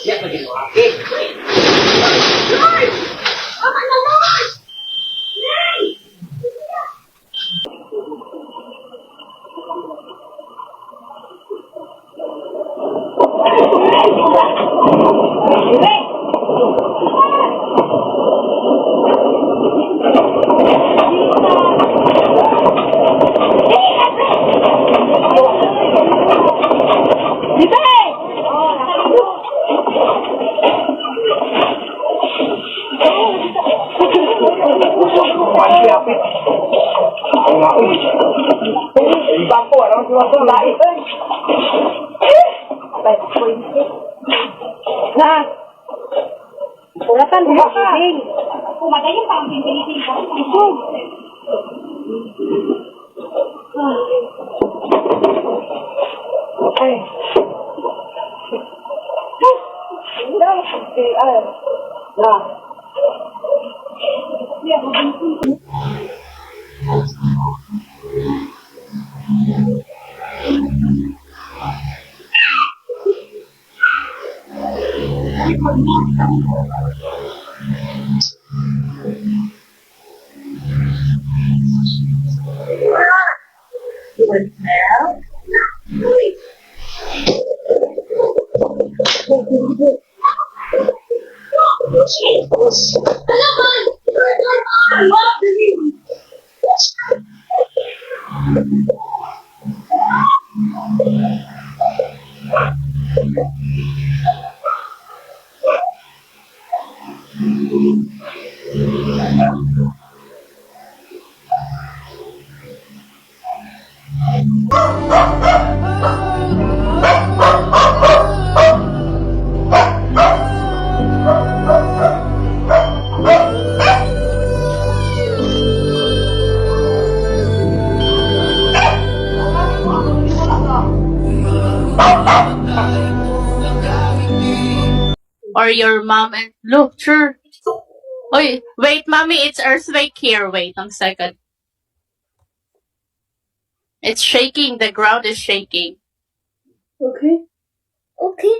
Ya, begitu. Oke. Bangko, alam mo siya kung lain. Na. Pulatan buka ka. Pumatay yung pang-pinting ka. Ay. Na. Or your mom and look, sure. Oy, wait, mommy, it's earthquake here. Wait, one second. It's shaking. The ground is shaking. Okay. Okay.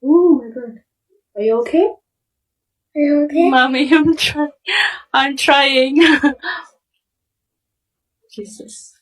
Oh my god. Are you okay? Are you okay? Mommy, I'm trying. Jesus.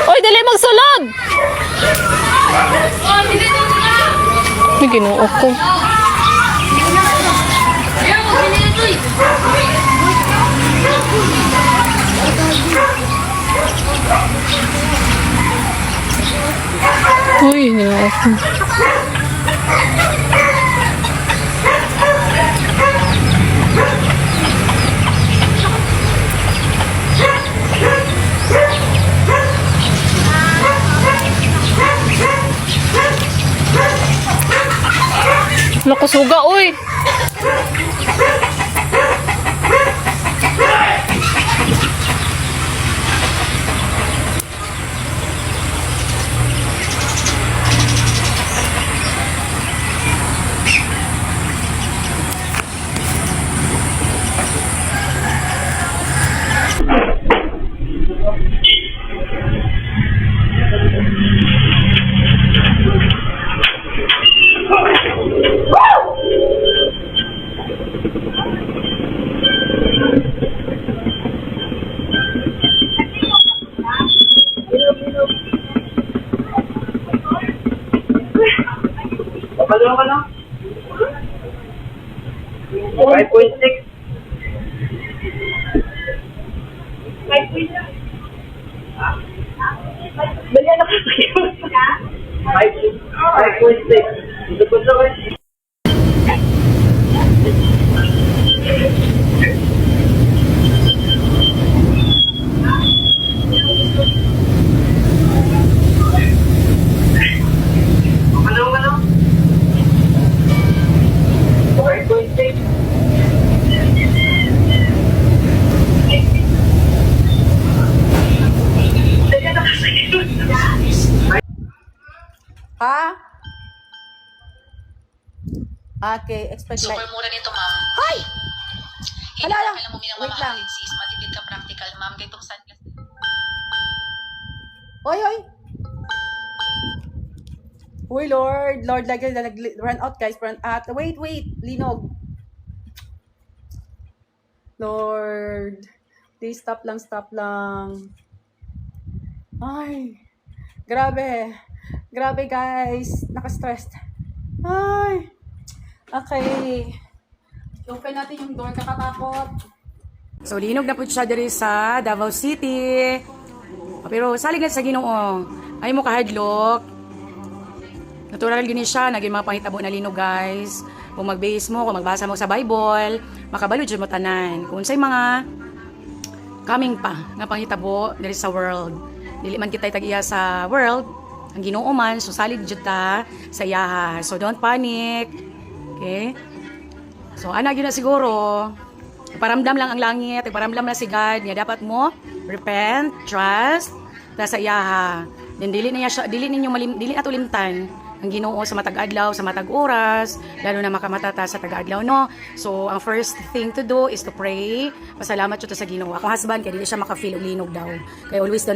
Oy, dali magsulod! May ginuo ko. Uy, ginuo ko. Nakusuga, uy! Kapalo ka na? 5.6. 5.6. Dali na kasi. 5.6. Lupot na kayo. Kapalo ka na? 5.6. Ha? Okay, expect like... Super mura nito, ma'am. Hoy! Hindi Hala na lang. kailangan mo Wait lang. minamamahalin, sis. Matipid ka practical, ma'am. Gaytong sunglass. Hoy, hoy! Uy, Lord. Lord, like, run out, guys. Run out. Wait. Linog. Lord. Please, stop lang. Ay. Grabe. Grabe, guys. Naka-stressed. Ay. Okay. Open natin yung door. Kakatakot. So, linog na po siya diri sa Davao City. Pero, salig na sa Ginoo. Ay mo kahadlok. Natural gini siya. Naging mga pangitabo na linog, guys. Kung mag-base mo, kung magbasa mo sa Bible, makabalo dyan mo tanan. Kung sa'y mga coming pa nga panghitabo diri sa world. Dili man kita tag-iya sa world, ang Ginoo man, so salig jud ta sa iyaha. So don't panic. Okay? So ana gyud na siguro. Paramdam lang ang langit, paramdam na si God, niya dapat mo repent, trust ta sa iyaha. Then dili ninyo ato limtan ang Ginoo sa matag adlaw, sa matag oras, lalo na makamatata sa taga-adlaw, no? So, ang first thing to do is to pray. Pasalamat siya to sa Ginoo. Akong husband, kaya dili siya maka-feel og linog daw. Kaya always daw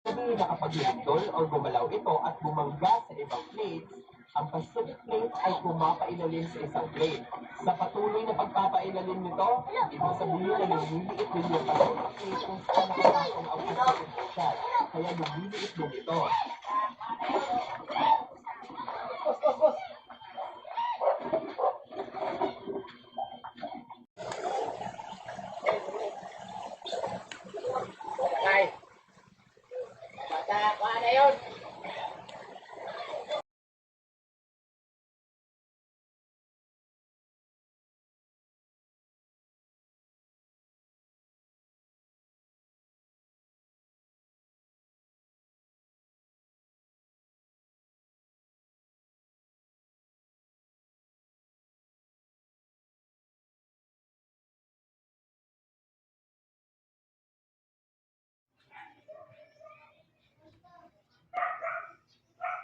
Nakapag-lindol o gumalaw ito at bumangga sa ibang plates, ang Pacific Plate ay pumapailalim sa isang plate. Sa patuloy na pagpapailalim nito, ibig sabihin na lumiliit din yung Pacific Plate kung saan nakapasok ang Pacific Ocean. Kaya lumiliit din ito.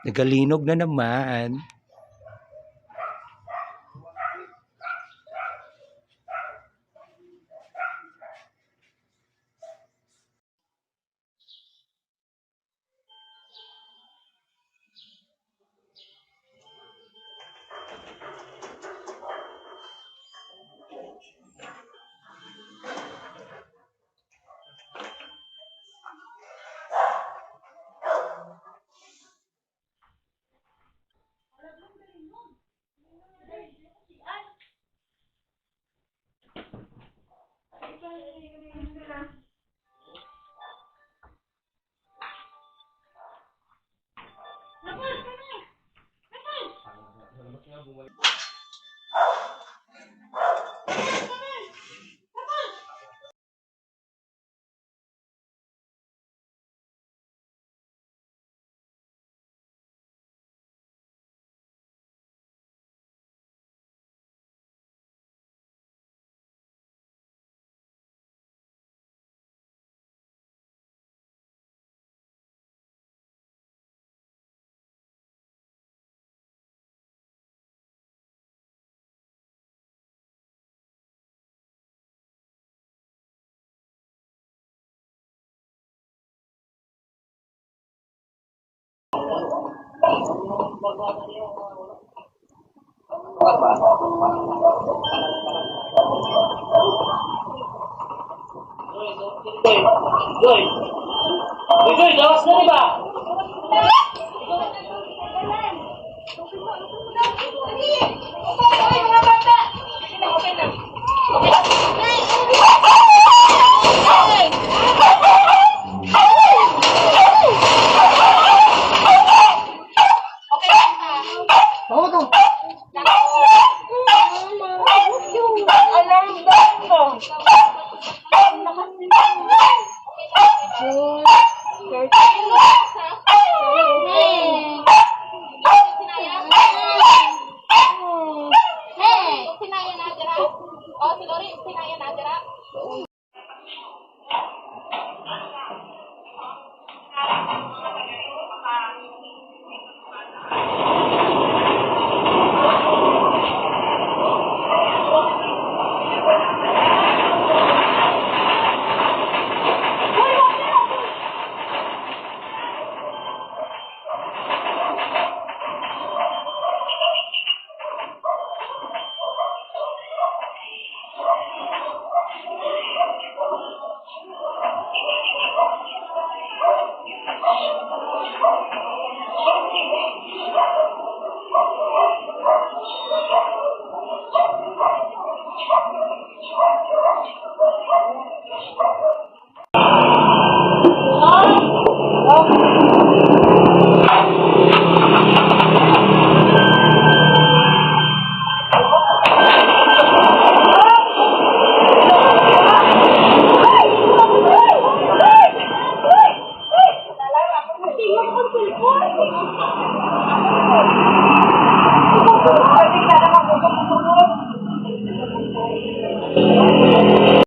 Nagalinog na naman.